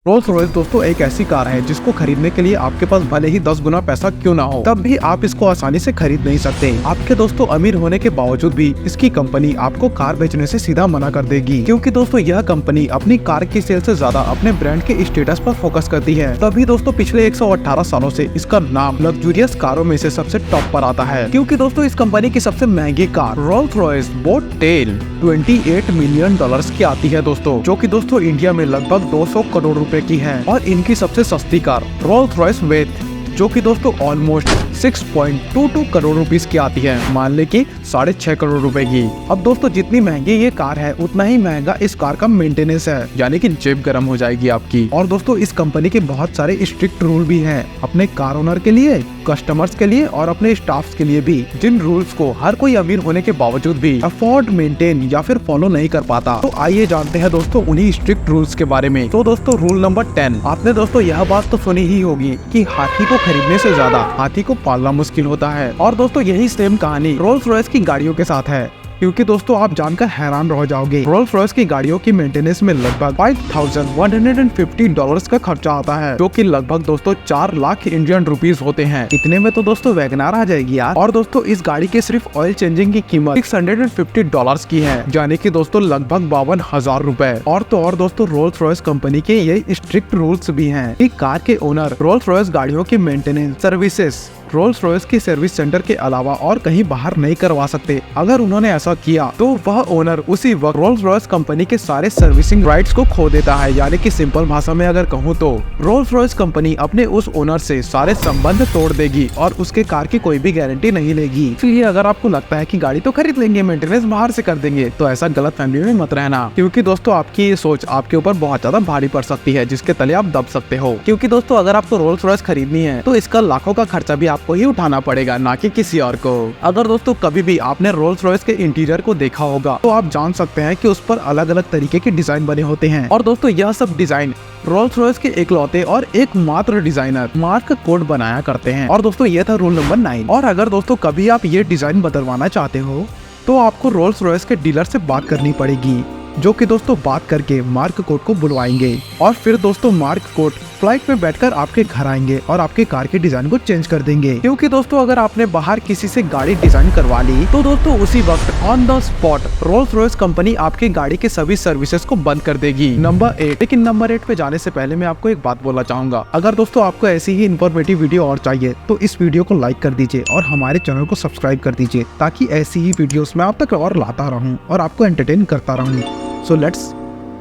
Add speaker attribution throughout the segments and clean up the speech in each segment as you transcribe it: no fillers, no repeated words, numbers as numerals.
Speaker 1: Rolls Royce दोस्तों एक ऐसी कार है जिसको खरीदने के लिए आपके पास भले ही 10 गुना पैसा क्यों ना हो, तब भी आप इसको आसानी से खरीद नहीं सकते। आपके दोस्तों अमीर होने के बावजूद भी इसकी कंपनी आपको कार बेचने से सीधा मना कर देगी, क्योंकि दोस्तों यह कंपनी अपनी कार की सेल से ज्यादा अपने ब्रांड के स्टेटस पर फोकस करती है। तभी दोस्तों पिछले 118 सालों से इसका नाम लग्जूरियस कारों में से सबसे टॉप पर आता है, क्योंकि दोस्तों इस कंपनी की सबसे महंगी car Rolls Royce Boat Tail $28 million की आती है दोस्तों, जो कि दोस्तों इंडिया में लगभग 200 करोड़ रुपए की है। और इनकी सबसे सस्ती कार रोल्स रॉयस वेथ, जो कि दोस्तों ऑलमोस्ट 6.22 करोड़ रुपीस की आती है, मान ले कि 6.5 करोड़ रुपए की। अब दोस्तों जितनी महंगी ये कार है उतना ही महंगा इस कार का मेंटेनेंस है, यानी कि जेब गर्म हो जाएगी आपकी। और दोस्तों इस कंपनी के बहुत सारे स्ट्रिक्ट रूल भी हैं अपने कार ओनर के लिए, कस्टमर्स के लिए और अपने स्टाफ के लिए भी, जिन रूल्स को हर कोई अमीर होने के बावजूद भी अफोर्ड, मेंटेन या फिर फॉलो नहीं कर पाता। तो आइए जानते हैं दोस्तों उन्हीं स्ट्रिक्ट रूल्स के बारे में। तो दोस्तों रूल नंबर 10, आपने दोस्तों यह बात तो सुनी ही होगी कि हाथी को खरीदने से ज्यादा हाथी को पालना मुश्किल होता है। और दोस्तों यही सेम कहानी रोल्स रॉयस की गाड़ियों के साथ है, क्योंकि दोस्तों आप जानकर हैरान रह जाओगे। रोल्स रॉयस की गाड़ियों की मेंटेनेंस में लगभग $5,150 का खर्चा आता है, जो कि लगभग दोस्तों 4 लाख इंडियन रुपीस होते हैं। इतने में तो दोस्तों वैगनार आ जाएगी यार। और दोस्तों इस गाड़ी के सिर्फ ऑयल चेंजिंग की कीमत $650 की है, यानी कि दोस्तों लगभग 52,000 रुपए। और तो और दोस्तों रोल्स रॉयस कंपनी के ये स्ट्रिक्ट रूल्स भी हैं कि कार के ओनर रोल्स रॉयस गाड़ियों की मेंटेनेंस सर्विसेज रोल्स रॉयस के सर्विस सेंटर के अलावा और कहीं बाहर नहीं करवा सकते। अगर उन्होंने ऐसा किया तो वह ओनर उसी वक्त रोल्स रॉयस कंपनी के सारे सर्विसिंग राइट्स को खो देता है। यानी कि सिंपल भाषा में अगर कहूँ तो रोल्स रॉयस कंपनी अपने उस ओनर से सारे संबंध तोड़ देगी और उसके कार की कोई भी गारंटी नहीं लेगी। इसलिए अगर आपको लगता है कि गाड़ी तो खरीद लेंगे, मेंटेनेंस बाहर से कर देंगे, तो ऐसा गलत फैमिली में मत रहना, क्योंकि दोस्तों आपकी ये सोच आपके ऊपर बहुत ज्यादा भारी पड़ सकती है, जिसके तले आप दब सकते हो। क्योंकि दोस्तों अगर आपको रोल्स रॉयस खरीदनी है तो इसका लाखों का खर्चा भी आपको ही उठाना पड़ेगा, ना कि किसी और को। अगर दोस्तों कभी भी आपने रोल्स रॉयस के इंटीरियर को देखा होगा तो आप जान सकते हैं कि उस पर अलग अलग तरीके के डिजाइन बने होते हैं। और दोस्तों यह सब डिजाइन रोल्स रॉयस के इकलौते और एकमात्र डिजाइनर मार्क कोड बनाया करते हैं। और दोस्तों यह था रूल नंबर 9। और अगर दोस्तों कभी आप ये डिजाइन बदलवाना चाहते हो तो आपको रोल्स रॉयस के डीलर से बात करनी पड़ेगी, जो कि दोस्तों बात करके मार्क कोड को बुलवाएंगे। और फिर दोस्तों मार्क कोड फ्लाइट में बैठकर आपके घर आएंगे और आपके कार के डिजाइन को चेंज कर देंगे। क्योंकि दोस्तों अगर आपने बाहर किसी से गाड़ी डिजाइन करवा ली तो दोस्तों उसी वक्त on the spot Rolls Royce company आपकी गाड़ी के सभी सर्विसेज को बंद कर देगी। नंबर 8। लेकिन नंबर 8 पे जाने से पहले मैं आपको एक बात बोलना चाहूंगा, अगर दोस्तों आपको ऐसी ही इन्फॉर्मेटिव वीडियो और चाहिए तो इस वीडियो को लाइक कर दीजिए और हमारे चैनल को सब्सक्राइब कर दीजिए, ताकि ऐसी ही वीडियोस मैं आप तक और लाता रहूं और आपको एंटरटेन करता रहूं। So let's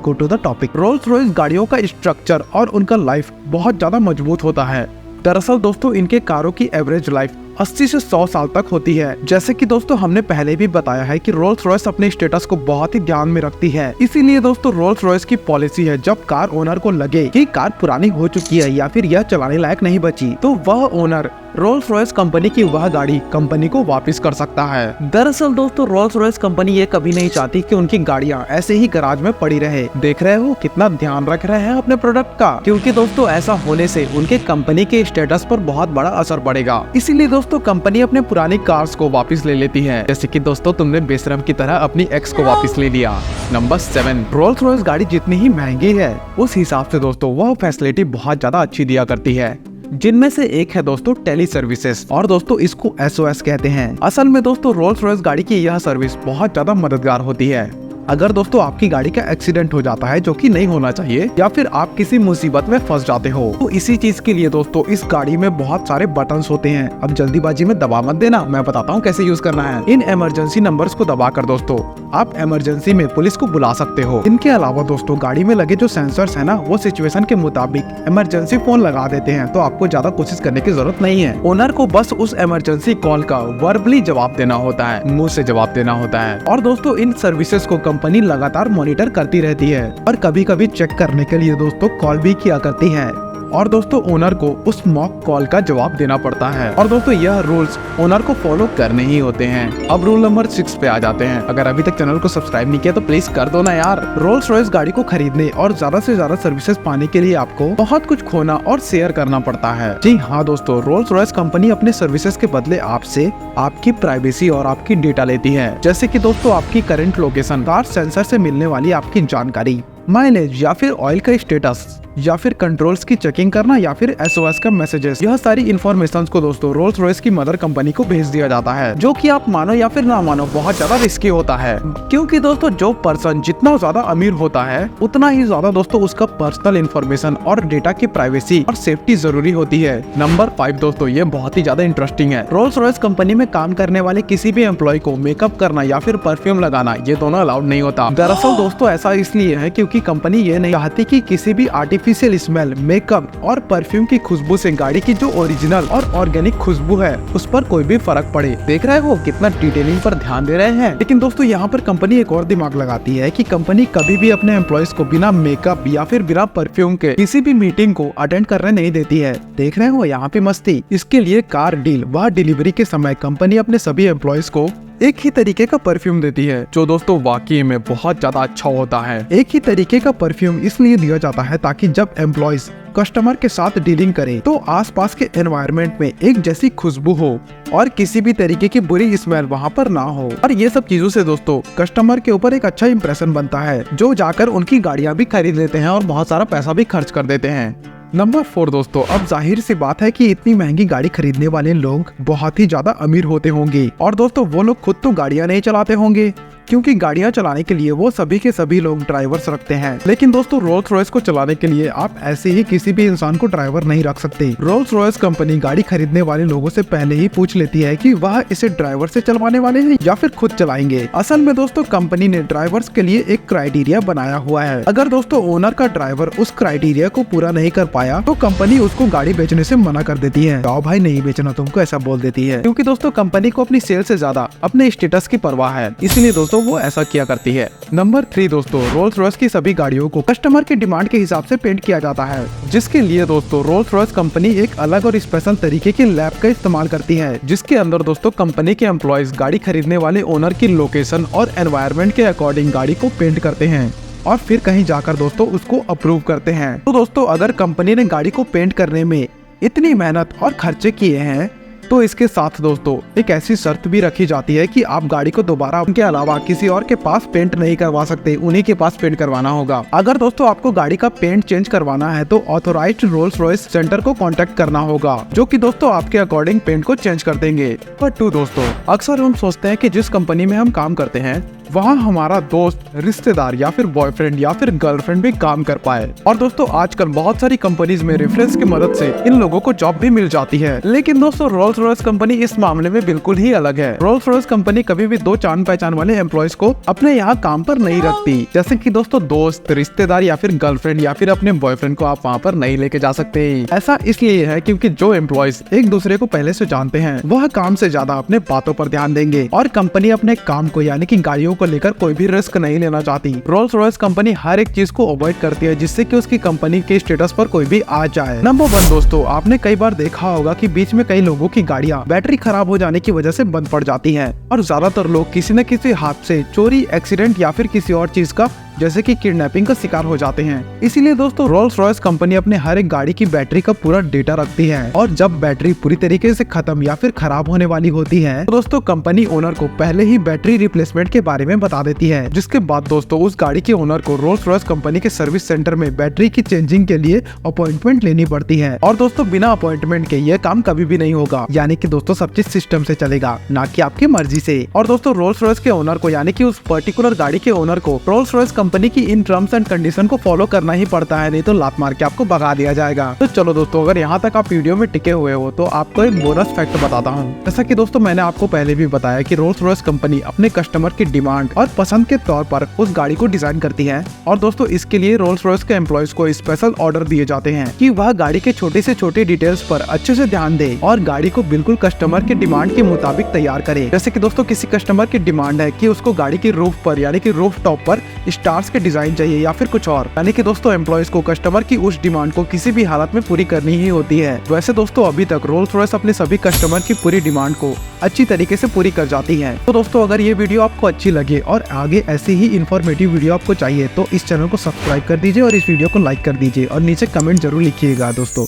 Speaker 1: go to the topic. Rolls Royce गाड़ियों का स्ट्रक्चर और उनका लाइफ बहुत ज्यादा मजबूत होता है। दरअसल दोस्तों इनके कारों की एवरेज लाइफ 80 से 100 साल तक होती है। जैसे कि दोस्तों हमने पहले भी बताया है कि रोल्स रॉयस अपने स्टेटस को बहुत ही ध्यान में रखती है। इसीलिए दोस्तों रोल्स रॉयस की पॉलिसी है, जब कार ओनर को लगे कि कार पुरानी हो चुकी है या फिर यह चलाने लायक नहीं बची, तो वह ओनर रोल्स रॉयस कंपनी की वह गाड़ी कंपनी को वापस कर सकता है। दरअसल दोस्तों रोल्स रॉयस कंपनी ये कभी नहीं चाहती कि उनकी गाड़ियां ऐसे ही गैराज में पड़ी रहे। देख रहे हो कितना ध्यान रख रहे हैं अपने प्रोडक्ट का, क्योंकि दोस्तों ऐसा होने से उनके कंपनी के स्टेटस पर बहुत बड़ा असर पड़ेगा। इसीलिए दोस्तों कंपनी अपने पुरानी कार्स को वापस ले लेती है, जैसे कि दोस्तों तुमने बेशरम की तरह अपनी एक्स को वापस ले लिया। नंबर 7। रोल्स रॉयस गाड़ी जितनी ही महंगी है उस हिसाब से दोस्तों वह फैसिलिटी बहुत ज्यादा अच्छी दिया करती है, जिनमें से एक है दोस्तों टेली सर्विसेज। और दोस्तों इसको SOS कहते हैं। असल में दोस्तों रोल्स रॉयस गाड़ी की यह सर्विस बहुत ज्यादा मददगार होती है। अगर दोस्तों आपकी गाड़ी का एक्सीडेंट हो जाता है, जो कि नहीं होना चाहिए, या फिर आप किसी मुसीबत में फंस जाते हो, तो इसी चीज के लिए दोस्तों इस गाड़ी में बहुत सारे बटन्स होते हैं। अब जल्दीबाजी में दबा मत देना, मैं बताता हूँ कैसे यूज करना है। इन इमरजेंसी नंबर्स को दबाकर दोस्तों आप इमरजेंसी में पुलिस को बुला सकते हो। इनके अलावा दोस्तों गाड़ी में लगे जो सेंसर्स है ना, वो सिचुएशन के मुताबिक इमरजेंसी फोन लगा देते हैं, तो आपको ज्यादा कोशिश करने की जरूरत नहीं है। ओनर को बस उस इमरजेंसी कॉल का वर्बली जवाब देना होता है, मुंह से जवाब देना होता है। और दोस्तों इन सर्विसेज को कंपनी लगातार मॉनिटर करती रहती है और कभी कभी चेक करने के लिए दोस्तों कॉल भी किया करती है। और दोस्तों ओनर को उस मॉक कॉल का जवाब देना पड़ता है। और दोस्तों यह रूल्स ओनर को फॉलो करने ही होते हैं। अब रूल नंबर 6 पे आ जाते हैं। अगर अभी तक चैनल को सब्सक्राइब नहीं किया तो प्लीज कर दो ना यार। रोल्स रॉयस गाड़ी को खरीदने और ज्यादा से ज्यादा सर्विसेज पाने के लिए आपको बहुत कुछ खोना और शेयर करना पड़ता है। जी हाँ दोस्तों, रोल्स रॉयस कंपनी अपने सर्विसेज के बदले आपसे आपकी प्राइवेसी और आपकी डेटा लेती है, जैसे कि दोस्तों आपकी करंट लोकेशन, कार सेंसर से मिलने वाली आपकी जानकारी, माइलेज या फिर ऑयल का स्टेटस, या फिर कंट्रोल्स की चेकिंग करना या फिर SOS का मैसेजेस, यह सारी इन्फॉर्मेशन को दोस्तों रोल्स रॉयस की मदर कंपनी को भेज दिया जाता है, जो कि आप मानो या फिर ना मानो बहुत ज्यादा रिस्की होता है, क्योंकि दोस्तों जो पर्सन जितना ज्यादा अमीर होता है उतना ही ज्यादा दोस्तों उसका पर्सनल इन्फॉर्मेशन और डेटा की प्राइवेसी और सेफ्टी जरूरी होती है। नंबर 5 दोस्तों, ये बहुत ही ज्यादा इंटरेस्टिंग है। रोल्स रॉयस कंपनी में काम करने वाले किसी भी एम्प्लॉय को मेकअप करना या फिर परफ्यूम लगाना ये दोनों अलाउड नहीं होता। दरअसल दोस्तों ऐसा इसलिए है क्योंकि कंपनी ये नहीं चाहती कि किसी भी आर्टिफिशियल स्मेल, मेकअप और परफ्यूम की खुशबू से गाड़ी की जो ओरिजिनल और ऑर्गेनिक खुशबू है उस पर कोई भी फर्क पड़े। देख रहे हो कितना डिटेलिंग पर ध्यान दे रहे हैं। लेकिन दोस्तों यहाँ पर कंपनी एक और दिमाग लगाती है कि कंपनी कभी भी अपने एम्प्लॉयज को बिना मेकअप या फिर बिना परफ्यूम के किसी भी मीटिंग को अटेंड करने नहीं देती है। देख रहे हो यहाँ पे मस्ती। इसके लिए कार डील व डिलीवरी के समय कंपनी अपने सभी एम्प्लॉयज को एक ही तरीके का परफ्यूम देती है, जो दोस्तों वाकई में बहुत ज्यादा अच्छा होता है। एक ही तरीके का परफ्यूम इसलिए दिया जाता है ताकि जब एम्प्लॉयज कस्टमर के साथ डीलिंग करे तो आसपास के एनवायरनमेंट में एक जैसी खुशबू हो और किसी भी तरीके की बुरी स्मेल वहाँ पर ना हो। और ये सब चीजों से दोस्तों कस्टमर के ऊपर एक अच्छा इंप्रेशन बनता है, जो जाकर उनकी गाड़ियाँ भी खरीद लेते हैं और बहुत सारा पैसा भी खर्च कर देते हैं। नंबर 4 दोस्तों, अब जाहिर सी बात है कि इतनी महंगी गाड़ी खरीदने वाले लोग बहुत ही ज्यादा अमीर होते होंगे और दोस्तों वो लोग खुद तो गाड़ियां नहीं चलाते होंगे, क्योंकि गाड़ियां चलाने के लिए वो सभी के सभी लोग ड्राइवर्स रखते हैं। लेकिन दोस्तों रोल्स रॉयस को चलाने के लिए आप ऐसे ही किसी भी इंसान को ड्राइवर नहीं रख सकते। रोल्स रॉयस कंपनी गाड़ी खरीदने वाले लोगों से पहले ही पूछ लेती है कि वह इसे ड्राइवर से चलवाने वाले हैं या फिर खुद चलाएंगे। असल में दोस्तों कंपनी ने ड्राइवर्स के लिए एक क्राइटेरिया बनाया हुआ है। अगर दोस्तों ओनर का ड्राइवर उस क्राइटेरिया को पूरा नहीं कर पाया तो कंपनी उसको गाड़ी बेचने से मना कर देती है। जाओ भाई नहीं बेचना तुमको, ऐसा बोल देती है, क्योंकि दोस्तों कंपनी को अपनी सेल से ज्यादा अपने स्टेटस की परवाह है, इसलिए दोस्तों वो ऐसा किया करती है। नंबर 3 दोस्तों, रोल्स रॉयस की सभी गाड़ियों को कस्टमर के डिमांड के हिसाब से पेंट किया जाता है, जिसके लिए दोस्तों रोल्स रॉयस कंपनी एक अलग और स्पेशल तरीके की लैब का इस्तेमाल करती है, जिसके अंदर दोस्तों कंपनी के एम्प्लॉयज गाड़ी खरीदने वाले ओनर की लोकेशन और एनवायरनमेंट के अकॉर्डिंग गाड़ी को पेंट करते हैं और फिर कहीं जाकर दोस्तों उसको अप्रूव करते हैं। तो दोस्तों अगर कंपनी ने गाड़ी को पेंट करने में इतनी मेहनत और खर्चे किए हैं तो इसके साथ दोस्तों एक ऐसी शर्त भी रखी जाती है कि आप गाड़ी को दोबारा उनके अलावा किसी और के पास पेंट नहीं करवा सकते, उन्हीं के पास पेंट करवाना होगा। अगर दोस्तों आपको गाड़ी का पेंट चेंज करवाना है तो ऑथोराइज्ड रोल्स रॉयस सेंटर को कांटेक्ट करना होगा, जो कि दोस्तों आपके अकॉर्डिंग पेंट को चेंज कर देंगे। नंबर 2 दोस्तों, अक्सर हम सोचते हैं कि जिस कंपनी में हम काम करते हैं वहाँ हमारा दोस्त, रिश्तेदार या फिर बॉयफ्रेंड या फिर गर्लफ्रेंड भी काम कर पाए। और दोस्तों आजकल बहुत सारी कंपनीज में रेफरेंस की मदद से इन लोगों को जॉब भी मिल जाती है। लेकिन दोस्तों रोल्स रॉयस कंपनी इस मामले में बिल्कुल ही अलग है। रोल्स रॉयस कंपनी कभी भी 2 जान पहचान वाले एम्प्लॉयज को अपने यहाँ काम पर नहीं रखती, जैसे कि दोस्तों दोस्त, रिश्तेदार या फिर गर्लफ्रेंड या फिर अपने बॉयफ्रेंड को आप वहाँ पर नहीं लेके जा सकते। ऐसा इसलिए है क्योंकि जो एम्प्लॉयज एक दूसरे को पहले से जानते हैं वह काम से ज्यादा अपने बातों पर ध्यान देंगे और कंपनी अपने काम को यानी कि गाड़ियों को लेकर कोई भी रिस्क नहीं लेना चाहती। रोल्स रॉयस कंपनी हर एक चीज को अवॉइड करती है जिससे कि उसकी कंपनी के स्टेटस पर कोई भी आ जाए। नंबर 1 दोस्तों, आपने कई बार देखा होगा कि बीच में कई लोगों की गाड़ियां बैटरी खराब हो जाने की वजह से बंद पड़ जाती हैं और ज्यादातर लोग किसी न किसी हाथ से चोरी, एक्सीडेंट या फिर किसी और चीज का जैसे कि किडनैपिंग का शिकार हो जाते हैं। इसीलिए दोस्तों रोल्स रॉयस कंपनी अपने हर एक गाड़ी की बैटरी का पूरा डेटा रखती है और जब बैटरी पूरी तरीके से खत्म या फिर खराब होने वाली होती है तो दोस्तों कंपनी ओनर को पहले ही बैटरी रिप्लेसमेंट के बारे में बता देती है, जिसके बाद दोस्तों उस गाड़ी के ओनर को रोल्स रॉयस कंपनी के सर्विस सेंटर में बैटरी की चेंजिंग के लिए अपॉइंटमेंट लेनी पड़ती है। और दोस्तों बिना अपॉइंटमेंट के ये काम कभी भी नहीं होगा, यानी कि दोस्तों सब चीज सिस्टम से चलेगा, ना कि आपकी मर्जी से। और दोस्तों रोल्स रॉयस के ओनर को यानी कि उस पर्टिकुलर गाड़ी के ओनर को रोल्स रॉयस कंपनी की इन टर्म्स एंड कंडीशन को फॉलो करना ही पड़ता है, नहीं तो लात मार के आपको भगा दिया जाएगा। तो चलो दोस्तों, अगर यहाँ तक आप वीडियो में टिके हुए हो तो आपको एक बोनस फैक्ट बताता हूँ। जैसा कि दोस्तों मैंने आपको पहले भी बताया कि रोल्स रॉयस कंपनी अपने कस्टमर की डिमांड और पसंद के तौर पर उस गाड़ी को डिजाइन करती है और दोस्तों इसके लिए रोल्स रॉयस के एम्प्लॉयज को स्पेशल ऑर्डर दिए जाते हैं कि वह गाड़ी के छोटे से छोटे डिटेल्स पर अच्छे से ध्यान दे और गाड़ी को बिल्कुल कस्टमर के डिमांड के मुताबिक तैयार करे। जैसे कि दोस्तों किसी कस्टमर की डिमांड है कि उसको गाड़ी की रूफ पर यानी कि रूफ टॉप पर स्टार्स के डिजाइन चाहिए या फिर कुछ और, यानी कि दोस्तों एम्प्लॉयज को कस्टमर की उस डिमांड को किसी भी हालत में पूरी करनी ही होती है। वैसे दोस्तों अभी तक रोल्स रॉयस अपने सभी कस्टमर की पूरी डिमांड को अच्छी तरीके से पूरी कर जाती है। तो दोस्तों अगर ये वीडियो आपको अच्छी लगे और आगे ऐसी ही इन्फॉर्मेटिव वीडियो आपको चाहिए तो इस चैनल को सब्सक्राइब कर दीजिए और इस वीडियो को लाइक कर दीजिए और नीचे कमेंट जरूर लिखिएगा दोस्तों।